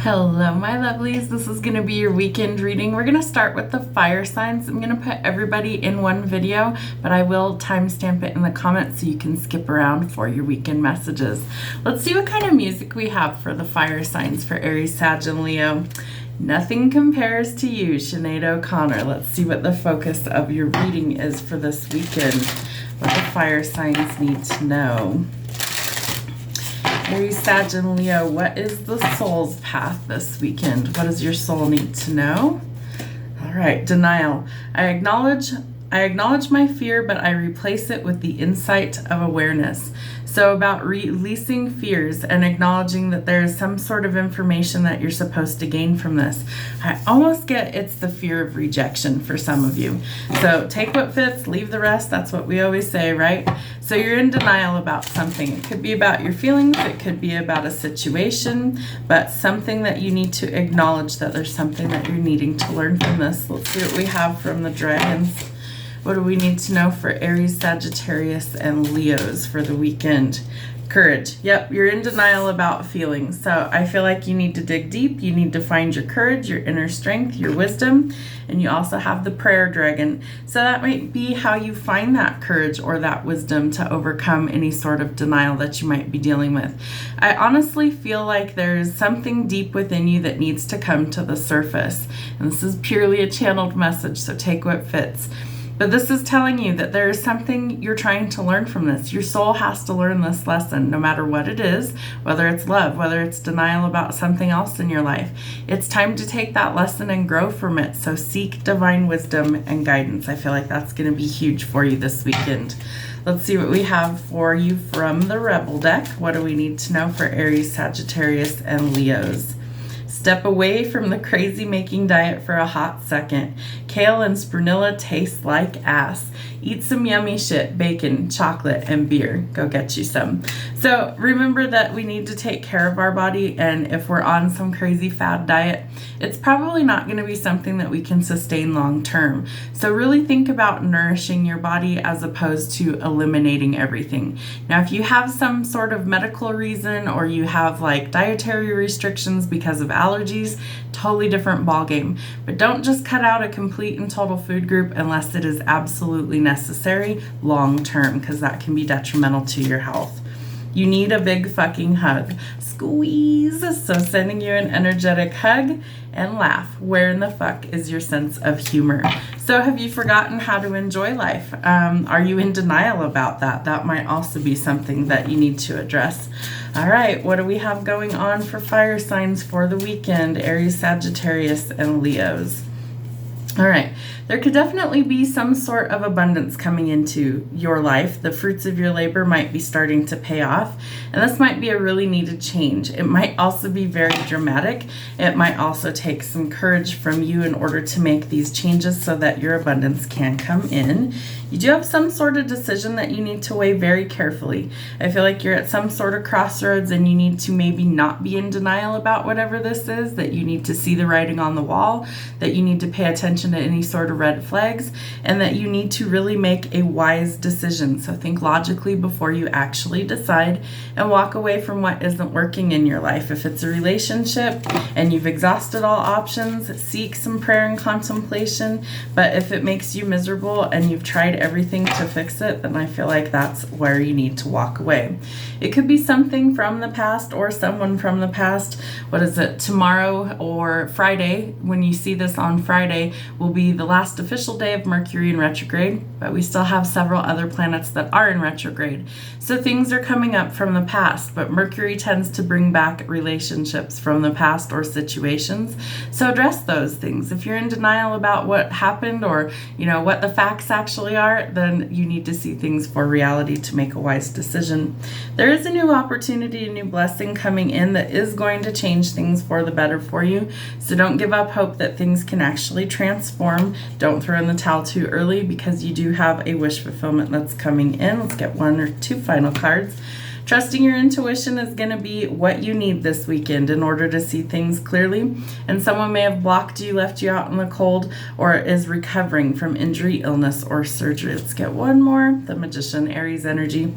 Hello, my lovelies. This is going to be your weekend reading. We're going to start with the fire signs. I'm going to put everybody in one video, but I will timestamp it in the comments so you can skip around for your weekend messages. Let's see what kind of music we have for the fire signs for Aries, Sag, and Leo. Nothing compares to you, Sinead O'Connor. Let's see what the focus of your reading is for this weekend. What the fire signs need to know. Aries, Sag, and Leo, what is the soul's path this weekend? What does your soul need to know? All right, denial. I acknowledge my fear, but I replace it with the insight of awareness. So about releasing fears and acknowledging that there is some sort of information that you're supposed to gain from this. I almost get it's the fear of rejection for some of you. So take what fits, leave the rest. That's what we always say, right? So you're in denial about something. It could be about your feelings. It could be about a situation, but something that you need to acknowledge that there's something that you're needing to learn from this. Let's see what we have from the dragons. What do we need to know for Aries, Sagittarius, and Leos for the weekend? Courage. Yep, you're in denial about feelings. So I feel like you need to dig deep. You need to find your courage, your inner strength, your wisdom, and you also have the prayer dragon. So that might be how you find that courage or that wisdom to overcome any sort of denial that you might be dealing with. I honestly feel like there's something deep within you that needs to come to the surface. And this is purely a channeled message, so take what fits. But this is telling you that there is something you're trying to learn from this. Your soul has to learn this lesson, no matter what it is, whether it's love, whether it's denial about something else in your life. It's time to take that lesson and grow from it. So seek divine wisdom and guidance. I feel like that's going to be huge for you this weekend. Let's see what we have for you from the Rebel deck. What do we need to know for Aries, Sagittarius, and Leos? Step away from the crazy-making diet for a hot second. Kale and spirulina taste like ass. Eat some yummy shit, bacon, chocolate, and beer. Go get you some. So remember that we need to take care of our body, and if we're on some crazy fad diet, it's probably not going to be something that we can sustain long term. So really think about nourishing your body as opposed to eliminating everything. Now, if you have some sort of medical reason or you have like dietary restrictions because of allergies, totally different ballgame. But don't just cut out a complete and total food group unless it is absolutely necessary long term, because that can be detrimental to your health. You need a big fucking hug. Squeeze. So sending you an energetic hug and laugh. Where in the fuck is your sense of humor? So have you forgotten how to enjoy life? Are you in denial about that? That might also be something that you need to address. All right, what do we have going on for fire signs for the weekend? Aries, Sagittarius, and Leos. All right, there could definitely be some sort of abundance coming into your life. The fruits of your labor might be starting to pay off, and this might be a really needed change. It might also be very dramatic. It might also take some courage from you in order to make these changes so that your abundance can come in. You do have some sort of decision that you need to weigh very carefully. I feel like you're at some sort of crossroads and you need to maybe not be in denial about whatever this is, that you need to see the writing on the wall, that you need to pay attention to any sort of red flags, and that you need to really make a wise decision. So think logically before you actually decide and walk away from what isn't working in your life. If it's a relationship and you've exhausted all options, seek some prayer and contemplation. But if it makes you miserable and you've tried everything to fix it, then I feel like that's where you need to walk away. It could be something from the past or someone from the past. What is it? Tomorrow or Friday, when you see this on Friday, will be the last official day of Mercury in retrograde, but we still have several other planets that are in retrograde. So things are coming up from the past, but Mercury tends to bring back relationships from the past or situations. So address those things. If you're in denial about what happened or, what the facts actually are, then you need to see things for reality to make a wise decision. There is a new opportunity, a new blessing coming in that is going to change things for the better for you. So don't give up hope that things can actually transform. Don't throw in the towel too early, because you do have a wish fulfillment that's coming in. Let's get one or two final cards. Trusting your intuition is going to be what you need this weekend in order to see things clearly. And someone may have blocked you, left you out in the cold, or is recovering from injury, illness, or surgery. Let's get one more. The Magician, Aries energy.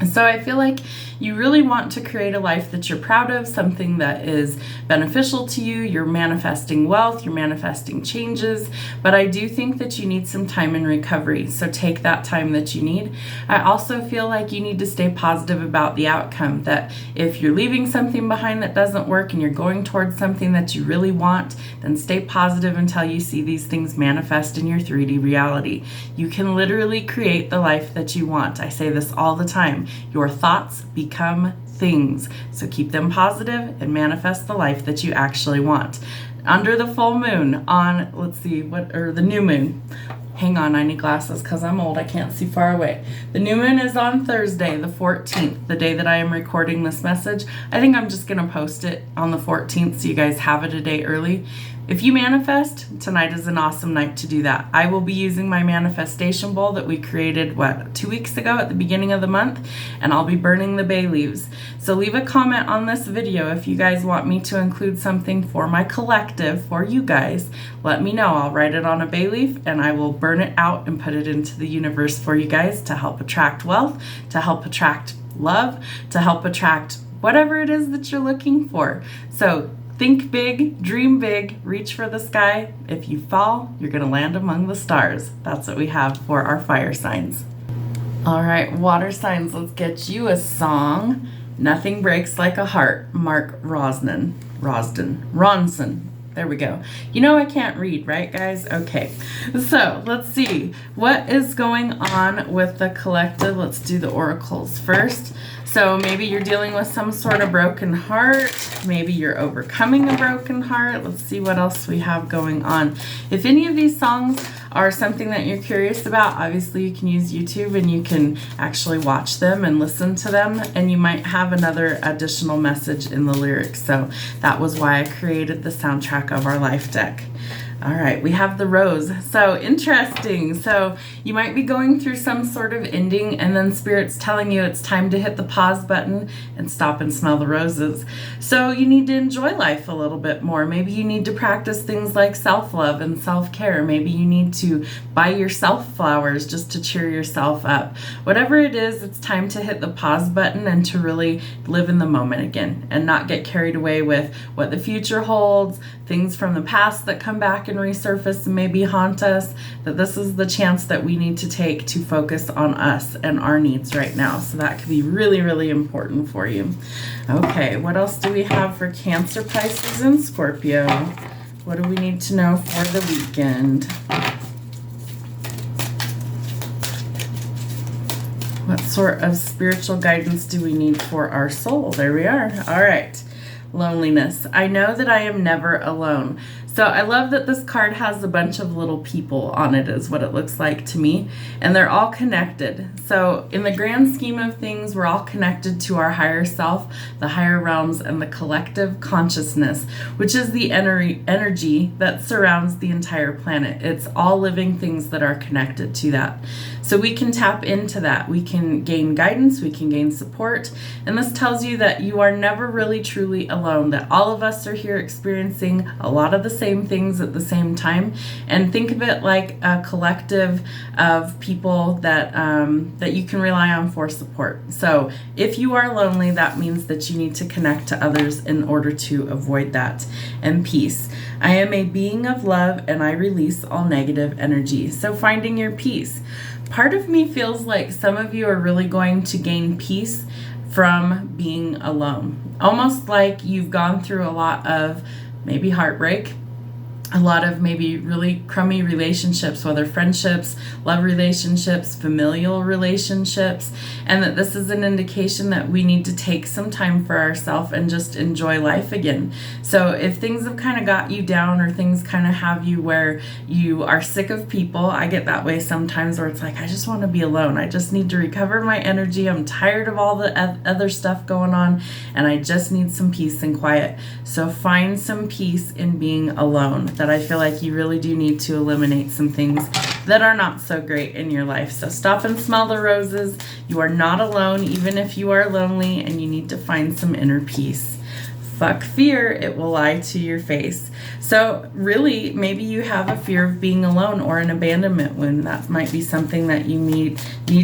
So I feel like you really want to create a life that you're proud of, something that is beneficial to you. You're manifesting wealth, you're manifesting changes, but I do think that you need some time in recovery. So take that time that you need. I also feel like you need to stay positive about the outcome, that if you're leaving something behind that doesn't work and you're going towards something that you really want, then stay positive until you see these things manifest in your 3D reality. You can literally create the life that you want. I say this all the time. Your thoughts become things. So keep them positive and manifest the life that you actually want. Under the full moon on, the new moon. Hang on, I need glasses because I'm old. I can't see far away. The new moon is on Thursday, the 14th, the day that I am recording this message. I think I'm just going to post it on the 14th so you guys have it a day early. If you manifest, tonight is an awesome night to do that. I will be using my manifestation bowl that we created, 2 weeks ago at the beginning of the month, and I'll be burning the bay leaves. So leave a comment on this video if you guys want me to include something for my collective, for you guys. Let me know. I'll write it on a bay leaf and I will burn it out and put it into the universe for you guys to help attract wealth, to help attract love, to help attract whatever it is that you're looking for. So think big, dream big, reach for the sky. If you fall, you're going to land among the stars. That's what we have for our fire signs. All right, water signs, let's get you a song. Nothing Breaks Like a Heart, Mark Ronson. There we go. You know I can't read, right, guys? Okay, so let's see. What is going on with the collective? Let's do the oracles first. So maybe you're dealing with some sort of broken heart. Maybe you're overcoming a broken heart. Let's see what else we have going on. If any of these songs are something that you're curious about, obviously you can use YouTube and you can actually watch them and listen to them, and you might have another additional message in the lyrics. So that was why I created the soundtrack of our life deck. All right, we have the rose. So interesting. So you might be going through some sort of ending and then Spirit's telling you it's time to hit the pause button and stop and smell the roses. So you need to enjoy life a little bit more. Maybe you need to practice things like self-love and self-care. Maybe you need to buy yourself flowers just to cheer yourself up. Whatever it is, it's time to hit the pause button and to really live in the moment again and not get carried away with what the future holds, things from the past that come back and resurface and maybe haunt us. That this is the chance that we need to take to focus on us and our needs right now. So that could be really, really important for you. Okay, what else do we have for Cancer, Pisces, and Scorpio? What do we need to know for the weekend? What sort of spiritual guidance do we need for our soul? There we are. All right. Loneliness. I know that I am never alone. So I love that this card has a bunch of little people on it, is what it looks like to me. And they're all connected. So in the grand scheme of things, we're all connected to our higher self, the higher realms, and the collective consciousness, which is the energy that surrounds the entire planet. It's all living things that are connected to that. So we can tap into that. We can gain guidance, we can gain support. And this tells you that you are never really truly alone, that all of us are here experiencing a lot of the same things at the same time. And think of it like a collective of people that that you can rely on for support. So if you are lonely, that means that you need to connect to others in order to avoid that. And peace. I am a being of love and I release all negative energy. So finding your peace. Part of me feels like some of you are really going to gain peace from being alone. Almost like you've gone through a lot of maybe heartbreak, a lot of maybe really crummy relationships, whether friendships, love relationships, familial relationships, and that this is an indication that we need to take some time for ourselves and just enjoy life again. So if things have kind of got you down or things kind of have you where you are sick of people, I get that way sometimes where it's like, I just want to be alone. I just need to recover my energy. I'm tired of all the other stuff going on and I just need some peace and quiet. So find some peace in being alone. That I feel like you really do need to eliminate some things that are not so great in your life. So stop and smell the roses. You are not alone, even if you are lonely, and you need to find some inner peace. Fuck fear, it will lie to your face. So really, maybe you have a fear of being alone or an abandonment wound. That might be something that you need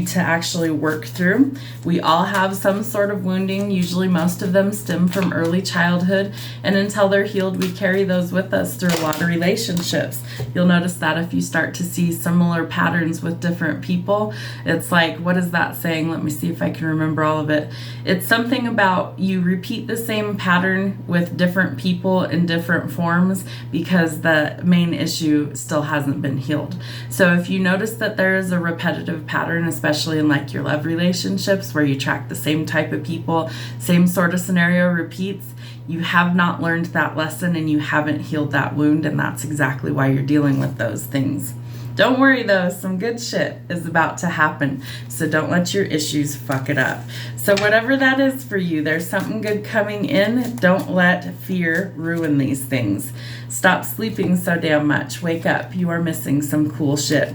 to actually work through. We all have some sort of wounding. Usually most of them stem from early childhood, and until they're healed, we carry those with us through a lot of relationships. You'll notice that if you start to see similar patterns with different people, it's like, what is that saying? Let me see if I can remember all of it. It's something about you repeat the same pattern with different people in different forms because the main issue still hasn't been healed. So if you notice that there is a repetitive pattern, especially in like your love relationships where you attract the same type of people, same sort of scenario repeats, you have not learned that lesson and you haven't healed that wound, and that's exactly why you're dealing with those things. Don't worry though, some good shit is about to happen, so don't let your issues fuck it up. So whatever that is for you, there's something good coming in. Don't let fear ruin these things. Stop sleeping so damn much. Wake up. You are missing some cool shit.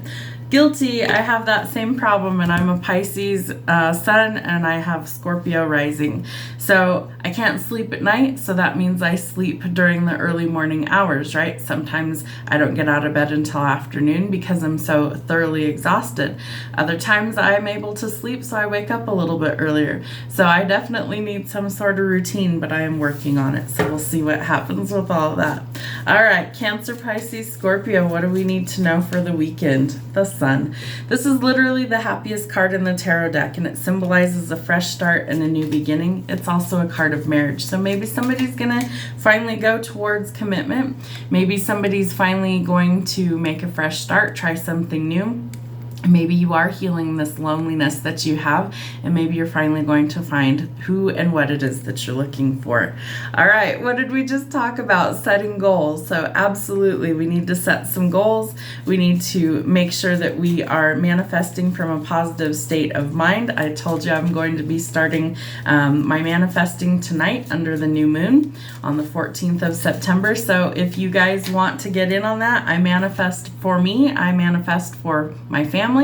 Guilty, I have that same problem, and I'm a Pisces sun, and I have Scorpio rising. So I can't sleep at night, so that means I sleep during the early morning hours, right? Sometimes I don't get out of bed until afternoon because I'm so thoroughly exhausted. Other times I'm able to sleep, so I wake up a little bit earlier. So I definitely need some sort of routine, but I am working on it, so we'll see what happens with all of that. All right, Cancer, Pisces, Scorpio, what do we need to know for the weekend? The Sun. This is literally the happiest card in the tarot deck, and it symbolizes a fresh start and a new beginning. It's also a card of marriage. So maybe somebody's gonna finally go towards commitment. Maybe somebody's finally going to make a fresh start, try something new. Maybe you are healing this loneliness that you have, and maybe you're finally going to find who and what it is that you're looking for. All right, what did we just talk about? Setting goals. So absolutely, we need to set some goals. We need to make sure that we are manifesting from a positive state of mind. I told you I'm going to be starting my manifesting tonight under the new moon on the 14th of September. So if you guys want to get in on that, I manifest for me, I manifest for my family,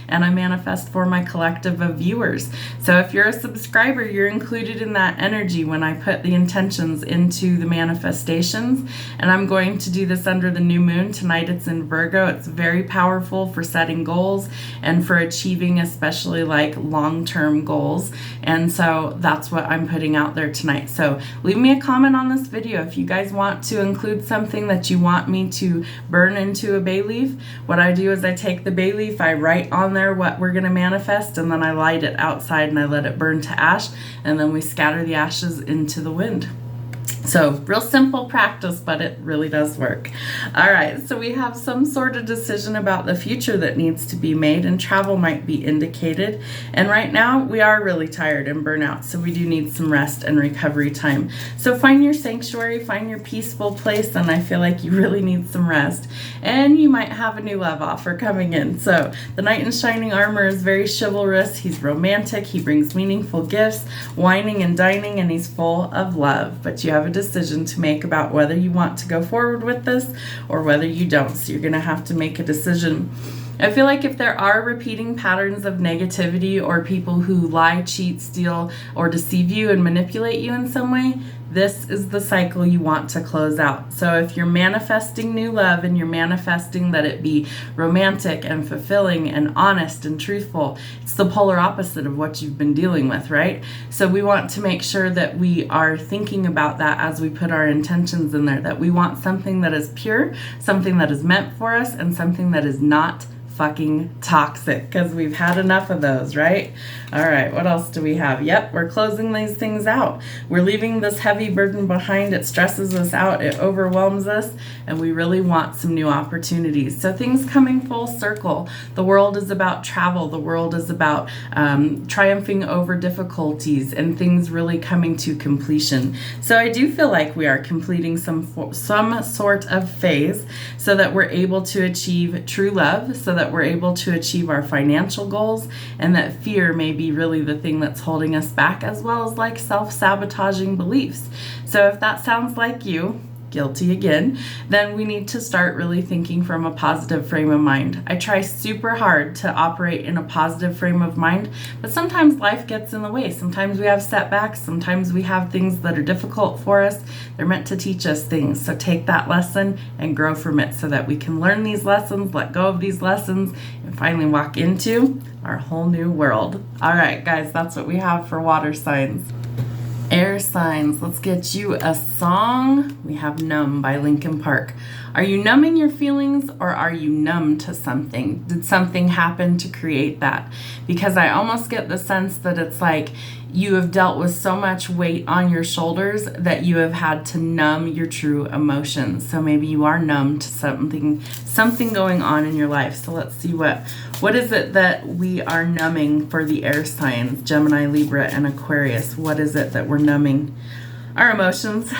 and I manifest for my collective of viewers. So if you're a subscriber, you're included in that energy when I put the intentions into the manifestations. And I'm going to do this under the new moon. Tonight it's in Virgo. It's very powerful for setting goals and for achieving especially like long-term goals. And so that's what I'm putting out there tonight. So leave me a comment on this video if you guys want to include something that you want me to burn into a bay leaf. What I do is I take the bay leaf, I write on there what we're going to manifest, and then I light it outside and I let it burn to ash, and then we scatter the ashes into the wind. So real simple practice, but it really does work. All right, so we have some sort of decision about the future that needs to be made, and travel might be indicated. And right now we are really tired and burnout, so we do need some rest and recovery time. So find your sanctuary, find your peaceful place, and I feel like you really need some rest. And you might have a new love offer coming in. So the Knight in Shining Armor is very chivalrous. He's romantic. He brings meaningful gifts, whining and dining, and he's full of love. But you have a decision to make about whether you want to go forward with this or whether you don't. So you're going to have to make a decision. I feel like if there are repeating patterns of negativity or people who lie, cheat, steal, or deceive you and manipulate you in some way, this is the cycle you want to close out. So if you're manifesting new love and you're manifesting that it be romantic and fulfilling and honest and truthful, it's the polar opposite of what you've been dealing with, right? So we want to make sure that we are thinking about that as we put our intentions in there, that we want something that is pure, something that is meant for us, and something that is not fucking toxic, because we've had enough of those, right? All right, what else do we have? Yep, we're closing these things out. We're leaving this heavy burden behind. It stresses us out, it overwhelms us, and we really want some new opportunities. So things coming full circle. The world is about travel. The world is about triumphing over difficulties and things really coming to completion. So I do feel like we are completing some sort of phase so that we're able to achieve true love, so that we're able to achieve our financial goals, and that fear may be really the thing that's holding us back, as well as like self-sabotaging beliefs. So if that sounds like you, guilty again, then we need to start really thinking from a positive frame of mind. I try super hard to operate in a positive frame of mind, but sometimes life gets in the way. Sometimes we have setbacks. Sometimes we have things that are difficult for us. They're meant to teach us things. So take that lesson and grow from it so that we can learn these lessons, let go of these lessons, and finally walk into our whole new world. All right, guys, that's what we have for water signs. Air signs, let's get you a song. We have Numb by Linkin Park. Are you numbing your feelings, or are you numb to something? Did something happen to create that? Because I almost get the sense that it's like you have dealt with so much weight on your shoulders that you have had to numb your true emotions. So maybe you are numb to something going on in your life. So let's see what is it that we are numbing for the air signs, Gemini, Libra, and Aquarius. What is it that we're numbing? Our emotions.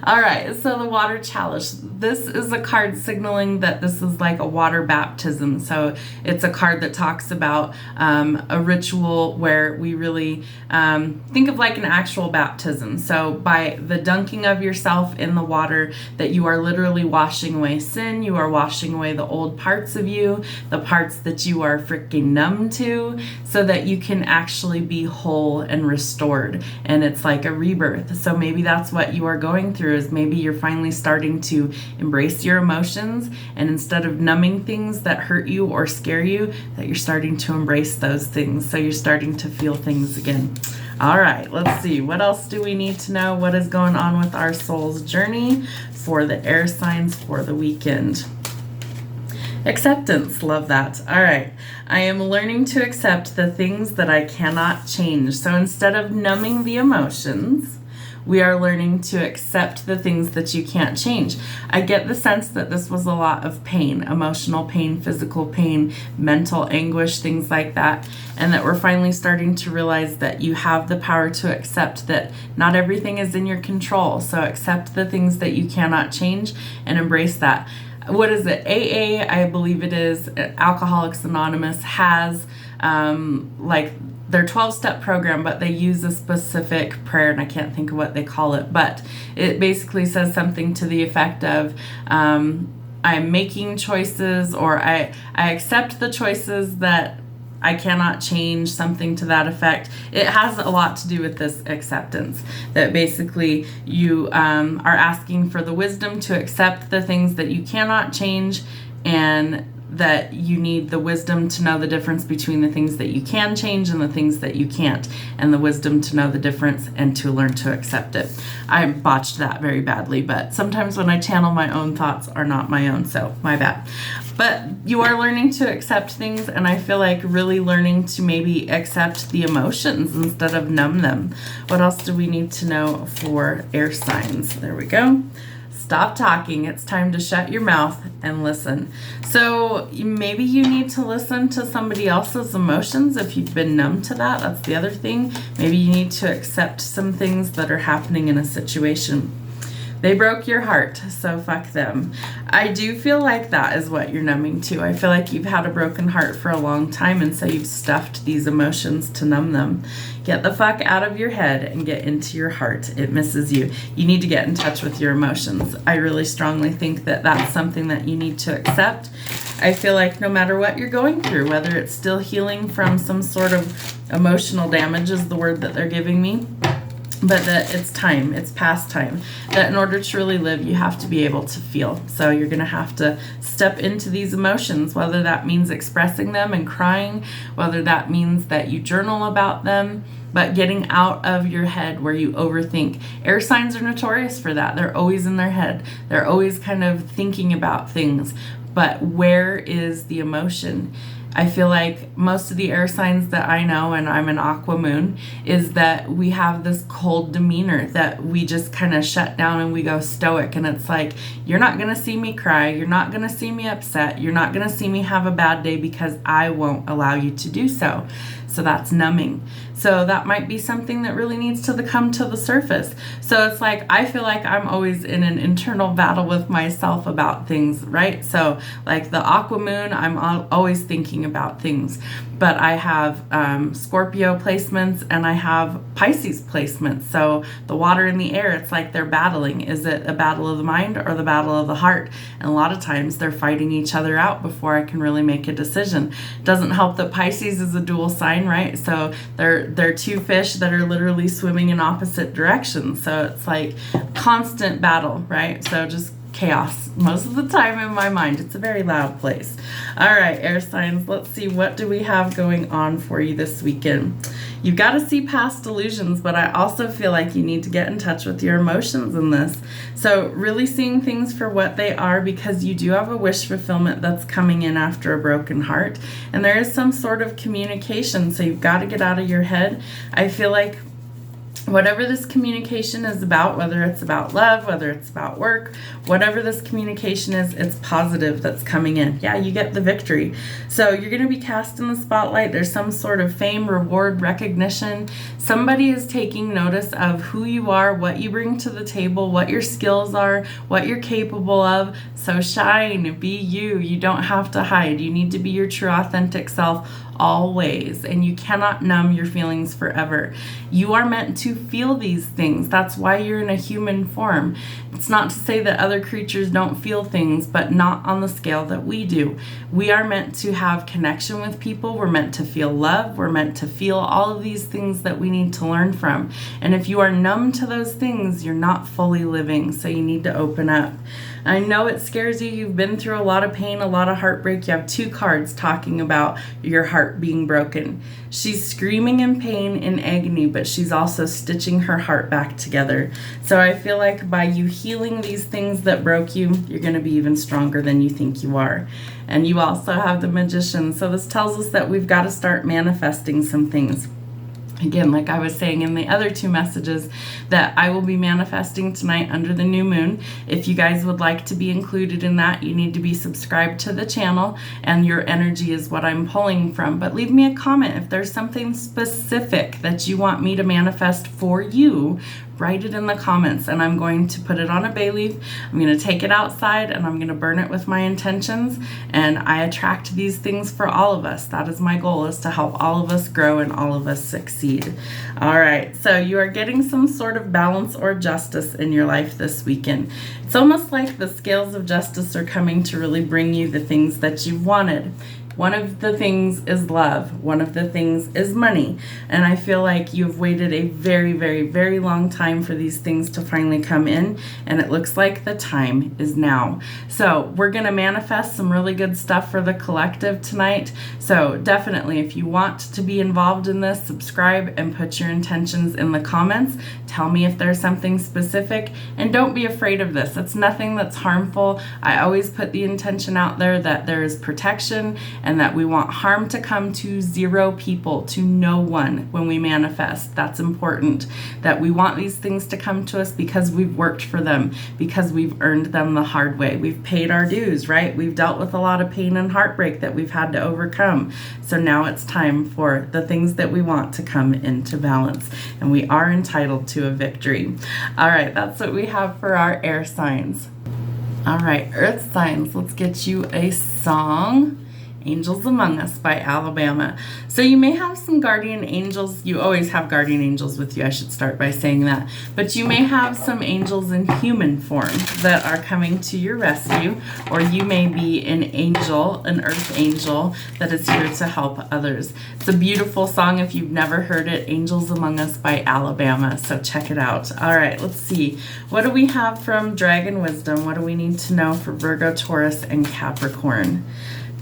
All right, so the water chalice. This is a card signaling that this is like a water baptism. So it's a card that talks about a ritual where we really think of like an actual baptism. So by the dunking of yourself in the water, that you are literally washing away sin, you are washing away the old parts of you, the parts that you are freaking numb to, so that you can actually be whole and restored. And it's like a rebirth. So maybe that's what you are going through, is maybe you're finally starting to embrace your emotions, and instead of numbing things that hurt you or scare you, that you're starting to embrace those things. So you're starting to feel things again. All right, let's see. What else do we need to know? What is going on with our soul's journey for the air signs for the weekend? Acceptance, love that. All right, I am learning to accept the things that I cannot change. So instead of numbing the emotions, we are learning to accept the things that you can't change. I get the sense that this was a lot of pain, emotional pain, physical pain, mental anguish, things like that, and that we're finally starting to realize that you have the power to accept that not everything is in your control. So accept the things that you cannot change and embrace that. What is it? AA, I believe it is, Alcoholics Anonymous has like their 12-step program, but they use a specific prayer, and I can't think of what they call it, but it basically says something to the effect of, I'm making choices, or I accept the choices that I cannot change, something to that effect. It has a lot to do with this acceptance, that basically you are asking for the wisdom to accept the things that you cannot change, and that you need the wisdom to know the difference between the things that you can change and the things that you can't, and the wisdom to know the difference and to learn to accept it. I botched that very badly, but sometimes when I channel, my own thoughts are not my own, so my bad. But you are learning to accept things, and I feel like really learning to maybe accept the emotions instead of numb them. What else do we need to know for air signs? There we go. Stop talking. It's time to shut your mouth and listen. So maybe you need to listen to somebody else's emotions if you've been numb to that. That's the other thing. Maybe you need to accept some things that are happening in a situation. They broke your heart, so fuck them. I do feel like that is what you're numbing to. I feel like you've had a broken heart for a long time, and so you've stuffed these emotions to numb them. Get the fuck out of your head and get into your heart. It misses you. You need to get in touch with your emotions. I really strongly think that that's something that you need to accept. I feel like no matter what you're going through, whether it's still healing from some sort of emotional damage is the word that they're giving me, but that it's time, it's past time, that in order to really live, you have to be able to feel. So you're going to have to step into these emotions, whether that means expressing them and crying, whether that means that you journal about them, but getting out of your head where you overthink. Air signs are notorious for that. They're always in their head. They're always kind of thinking about things. But where is the emotion? I feel like most of the air signs that I know, and I'm an aqua moon, is that we have this cold demeanor, that we just kind of shut down and we go stoic. And it's like, you're not going to see me cry. You're not going to see me upset. You're not going to see me have a bad day because I won't allow you to do so. So that's numbing. So that might be something that really needs to come to the surface. So it's like, I feel like I'm always in an internal battle with myself about things, right? So like the aqua moon, I'm always thinking about things. but I have Scorpio placements and I have Pisces placements. So the water and the air, it's like they're battling. Is it a battle of the mind or the battle of the heart? And a lot of times they're fighting each other out before I can really make a decision. Doesn't help that Pisces is a dual sign, right? So they're two fish that are literally swimming in opposite directions. So it's like constant battle, right? So just chaos most of the time in my mind. It's a very loud place. All right, air signs, let's see, what do we have going on for you this weekend? You've got to see past illusions, but I also feel like you need to get in touch with your emotions in this. So really seeing things for what they are, because you do have a wish fulfillment that's coming in after a broken heart, and there is some sort of communication, so you've got to get out of your head. I feel like whatever this communication is about, whether it's about love, whether it's about work, whatever this communication is, it's positive that's coming in. Yeah, you get the victory. So you're going to be cast in the spotlight. There's some sort of fame, reward, recognition. Somebody is taking notice of who you are, what you bring to the table, what your skills are, what you're capable of. So shine, be you. You don't have to hide. You need to be your true, authentic self always, and you cannot numb your feelings forever. You are meant to feel these things. That's why you're in a human form. It's not to say that other creatures don't feel things, but not on the scale that we do. We are meant to have connection with people. We're meant to feel love. We're meant to feel all of these things that we need to learn from. And if you are numb to those things, you're not fully living. So you need to open up. I know it scares you. You've been through a lot of pain, a lot of heartbreak. You have two cards talking about your heart being broken. She's screaming in pain and agony, but she's also stitching her heart back together. So I feel like by you healing these things that broke you, you're going to be even stronger than you think you are. And you also have the Magician. So this tells us that we've got to start manifesting some things. Again, like I was saying in the other two messages, that I will be manifesting tonight under the new moon. If you guys would like to be included in that, you need to be subscribed to the channel, and your energy is what I'm pulling from. But leave me a comment if there's something specific that you want me to manifest for you. Write it in the comments, and I'm going to put it on a bay leaf. I'm going to take it outside and I'm going to burn it with my intentions, and I attract these things for all of us. That is my goal, is to help all of us grow and all of us succeed. All right, so you are getting some sort of balance or justice in your life this weekend. It's almost like the scales of justice are coming to really bring you the things that you've wanted. One of the things is love. One of the things is money. And I feel like you've waited a very, very, very long time for these things to finally come in. And it looks like the time is now. So we're going to manifest some really good stuff for the collective tonight. So definitely, if you want to be involved in this, subscribe and put your intentions in the comments. Tell me if there's something specific. And don't be afraid of this. It's nothing that's harmful. I always put the intention out there that there is protection, and that we want harm to come to zero people, to no one when we manifest. That's important. That we want these things to come to us because we've worked for them, because we've earned them the hard way. We've paid our dues, right? We've dealt with a lot of pain and heartbreak that we've had to overcome. So now it's time for the things that we want to come into balance, and we are entitled to a victory. All right, that's what we have for our air signs. All right, earth signs, let's get you a song. Angels Among Us by Alabama. So you may have some guardian angels. You always have guardian angels with you. I should start by saying that. But you may have some angels in human form that are coming to your rescue, or you may be an angel, an earth angel that is here to help others. It's a beautiful song if you've never heard it. Angels Among Us by Alabama. So check it out. All right, let's see. What do we have from Dragon Wisdom? What do we need to know for Virgo, Taurus, and Capricorn?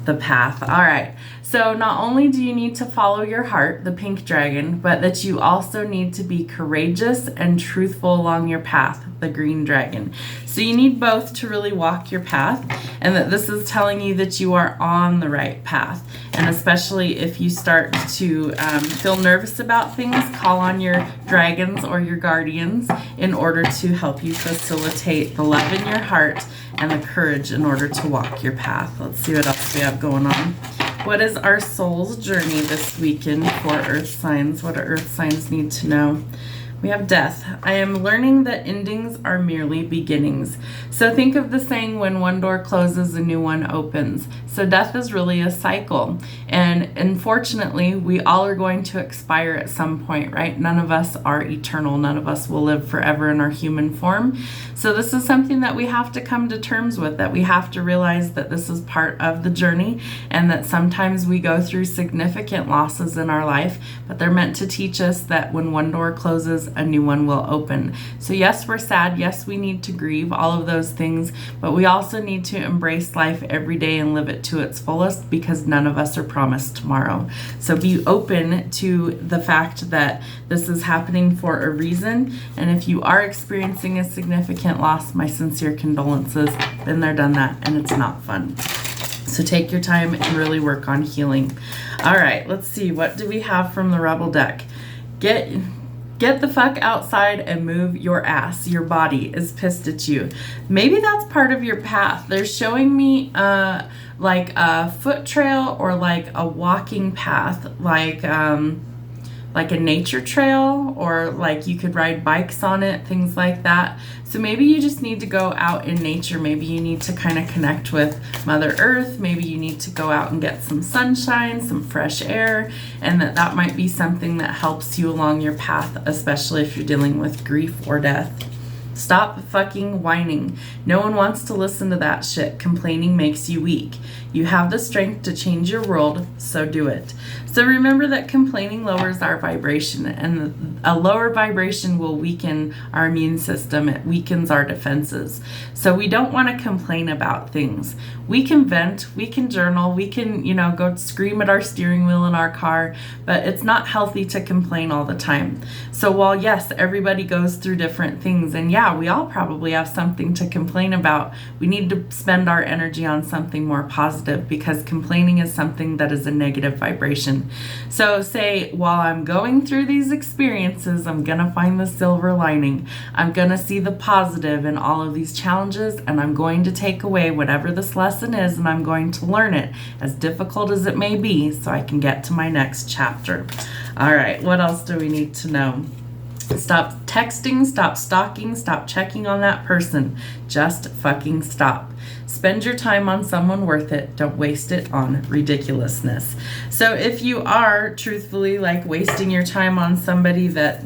The path. All right. So not only do you need to follow your heart, the pink dragon, but that you also need to be courageous and truthful along your path, the green dragon. So you need both to really walk your path, and that this is telling you that you are on the right path. And especially if you start to feel nervous about things, call on your dragons or your guardians in order to help you facilitate the love in your heart and the courage in order to walk your path. Let's see what else we have going on. What is our soul's journey this weekend for earth signs? What do earth signs need to know? We have death. I am learning that endings are merely beginnings. So think of the saying, when one door closes, a new one opens. So death is really a cycle. And unfortunately, we all are going to expire at some point, right? None of us are eternal. None of us will live forever in our human form. So this is something that we have to come to terms with, that we have to realize that this is part of the journey, and that sometimes we go through significant losses in our life, but they're meant to teach us that when one door closes, a new one will open. So yes, we're sad. Yes, we need to grieve, all of those things, but we also need to embrace life every day and live it to its fullest, because none of us are promised tomorrow. So be open to the fact that this is happening for a reason. And if you are experiencing a significant loss, my sincere condolences. Been there, done that, and it's not fun. So take your time and really work on healing. All right, let's see. What do we have from the Rebel deck? Get the fuck outside and move your ass. Your body is pissed at you. Maybe that's part of your path. They're showing me like a foot trail, or like a walking path, like a nature trail, or like you could ride bikes on it, things like that. So maybe you just need to go out in nature. Maybe you need to kind of connect with Mother Earth. Maybe you need to go out and get some sunshine, some fresh air, and that might be something that helps you along your path, especially if you're dealing with grief or death. Stop fucking whining. No one wants to listen to that shit. Complaining makes you weak. You have the strength to change your world, so do it. So remember that complaining lowers our vibration, and a lower vibration will weaken our immune system. It weakens our defenses. So we don't want to complain about things. We can vent, we can journal, we can, go scream at our steering wheel in our car, but it's not healthy to complain all the time. So while yes, everybody goes through different things, and yeah, we all probably have something to complain about, we need to spend our energy on something more positive, because complaining is something that is a negative vibration. So say, while I'm going through these experiences, I'm gonna find the silver lining. I'm gonna see the positive in all of these challenges, and I'm going to take away whatever this lesson is, and I'm going to learn it, as difficult as it may be, so I can get to my next chapter. All right, what else do we need to know? Stop texting, stop stalking, stop checking on that person. Just fucking stop. Spend your time on someone worth it. Don't waste it on ridiculousness. So if you are truthfully like wasting your time on somebody that,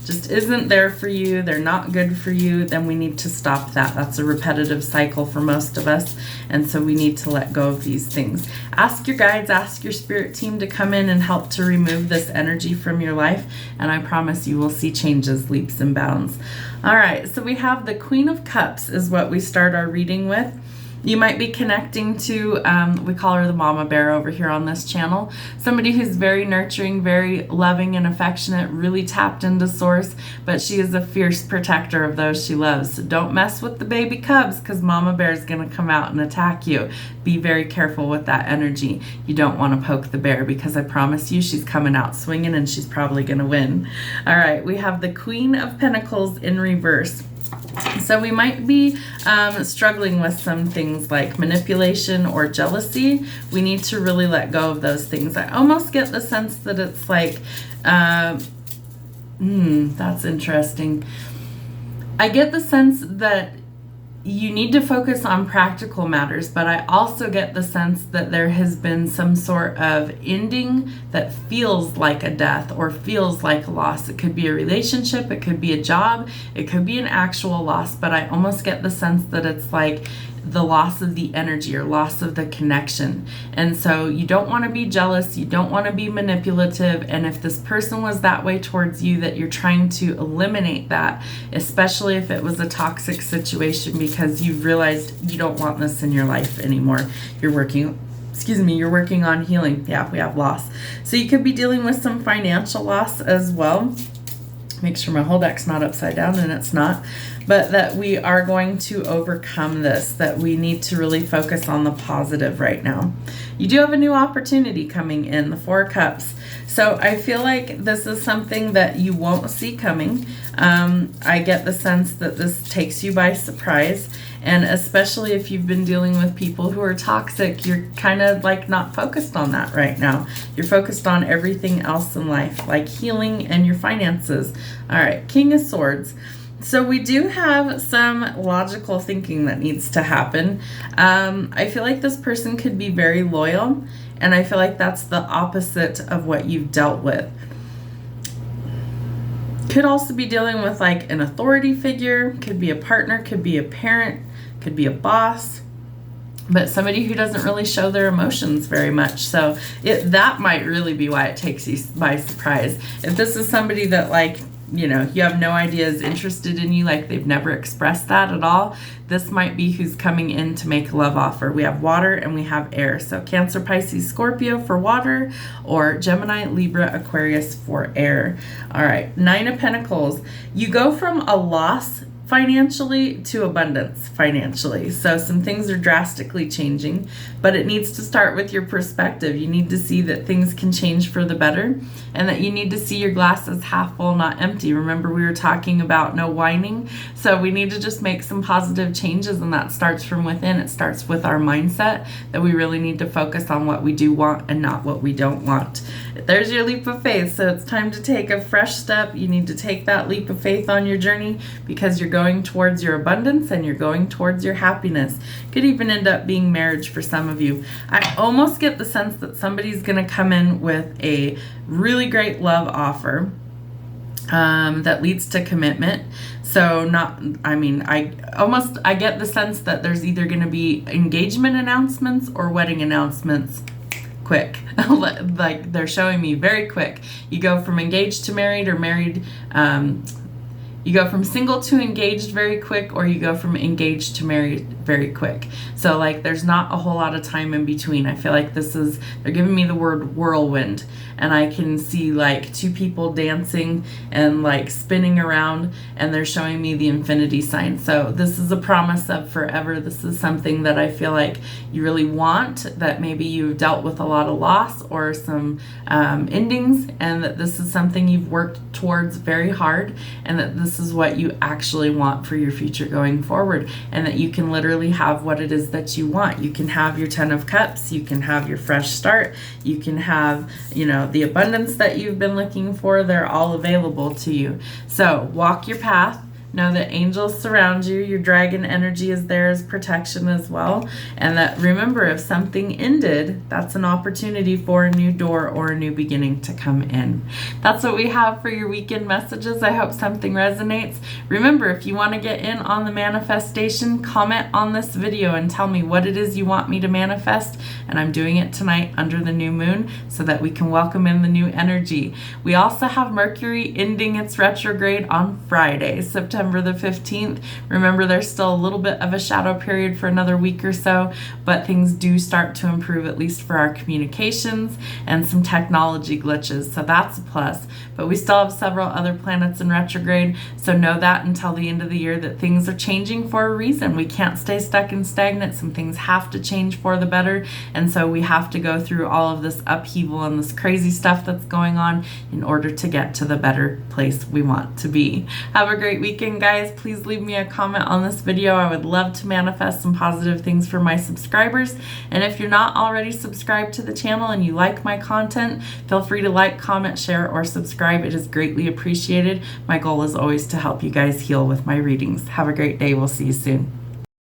just isn't there for you, they're not good for you, then we need to stop that. That's a repetitive cycle for most of us. And so we need to let go of these things. Ask your guides, ask your spirit team to come in and help to remove this energy from your life. And I promise you will see changes, leaps and bounds. All right, so we have the Queen of Cups is what we start our reading with. You might be connecting to, we call her the mama bear over here on this channel. Somebody who's very nurturing, very loving and affectionate, really tapped into source, but she is a fierce protector of those she loves. So don't mess with the baby cubs, because mama bear is going to come out and attack you. Be very careful with that energy. You don't want to poke the bear, because I promise you she's coming out swinging, and she's probably going to win. All right, we have the Queen of Pentacles in reverse. So we might be struggling with some things like manipulation or jealousy. We need to really let go of those things. I almost get the sense that it's like, that's interesting. I get the sense that you need to focus on practical matters, but I also get the sense that there has been some sort of ending that feels like a death or feels like a loss. It could be a relationship, it could be a job, it could be an actual loss, but I almost get the sense that it's like the loss of the energy or loss of the connection. And so you don't want to be jealous, you don't want to be manipulative, and if this person was that way towards you, that you're trying to eliminate that, especially if it was a toxic situation, because you've realized you don't want this in your life anymore. You're working on healing. Yeah, we have loss. So you could be dealing with some financial loss as well. Make sure my whole deck's not upside down, and it's not. but that we are going to overcome this, that we need to really focus on the positive right now. You do have a new opportunity coming in, the Four of Cups. So I feel like this is something that you won't see coming. I get the sense that this takes you by surprise. And especially if you've been dealing with people who are toxic, you're kind of like not focused on that right now. You're focused on everything else in life, like healing and your finances. All right, King of Swords. So we do have some logical thinking that needs to happen. I feel like this person could be very loyal, and I feel like that's the opposite of what you've dealt with. Could also be dealing with like an authority figure, could be a partner, could be a parent, could be a boss, but somebody who doesn't really show their emotions very much. So that might really be why it takes you by surprise. If this is somebody that, like, you know, you have no idea is interested in you, like they've never expressed that at all, this might be who's coming in to make a love offer. We have water and we have air. So Cancer, Pisces, Scorpio for water, or Gemini, Libra, Aquarius for air. All right, Nine of Pentacles. You go from a loss financially to abundance financially. So some things are drastically changing, but it needs to start with your perspective. You need to see that things can change for the better, and that you need to see your glass as half full, not empty. Remember, we were talking about no whining. So we need to just make some positive changes, and that starts from within. It starts with our mindset, that we really need to focus on what we do want and not what we don't want. There's your leap of faith. So it's time to take a fresh step. You need to take that leap of faith on your journey, because you're going towards your abundance and you're going towards your happiness. Could even end up being marriage for some of you. I almost get the sense that somebody's going to come in with a really great love offer that leads to commitment. So I get the sense that there's either going to be engagement announcements or wedding announcements quick. Like they're showing me very quick. You go from engaged to married, or married, you go from single to engaged very quick, or you go from engaged to married very quick. So like there's not a whole lot of time in between. I feel like they're giving me the word whirlwind, and I can see like two people dancing and like spinning around, and they're showing me the infinity sign. So this is a promise of forever. This is something that I feel like you really want, that maybe you've dealt with a lot of loss or some endings, and that this is something you've worked towards very hard, and that this is what you actually want for your future going forward, and that you can literally have what it is that you want. You can have your 10 of Cups, you can have your fresh start, you can have, you know, the abundance that you've been looking for. They're all available to you. So walk your path. Know that angels surround you. Your dragon energy is there as protection as well. And that, remember, if something ended, that's an opportunity for a new door or a new beginning to come in. That's what we have for your weekend messages. I hope something resonates. Remember, if you want to get in on the manifestation, comment on this video and tell me what it is you want me to manifest. And I'm doing it tonight under the new moon so that we can welcome in the new energy. We also have Mercury ending its retrograde on Friday, September the 15th. Remember, there's still a little bit of a shadow period for another week or so, but things do start to improve, at least for our communications and some technology glitches. So that's a plus. But we still have several other planets in retrograde. So know that until the end of the year, that things are changing for a reason. We can't stay stuck and stagnant. Some things have to change for the better. And so we have to go through all of this upheaval and this crazy stuff that's going on in order to get to the better place we want to be. Have a great weekend, guys. Please leave me a comment on this video. I would love to manifest some positive things for my subscribers. And if you're not already subscribed to the channel and you like my content, feel free to like, comment, share, or subscribe. It is greatly appreciated. My goal is always to help you guys heal with my readings. Have a great day. We'll see you soon.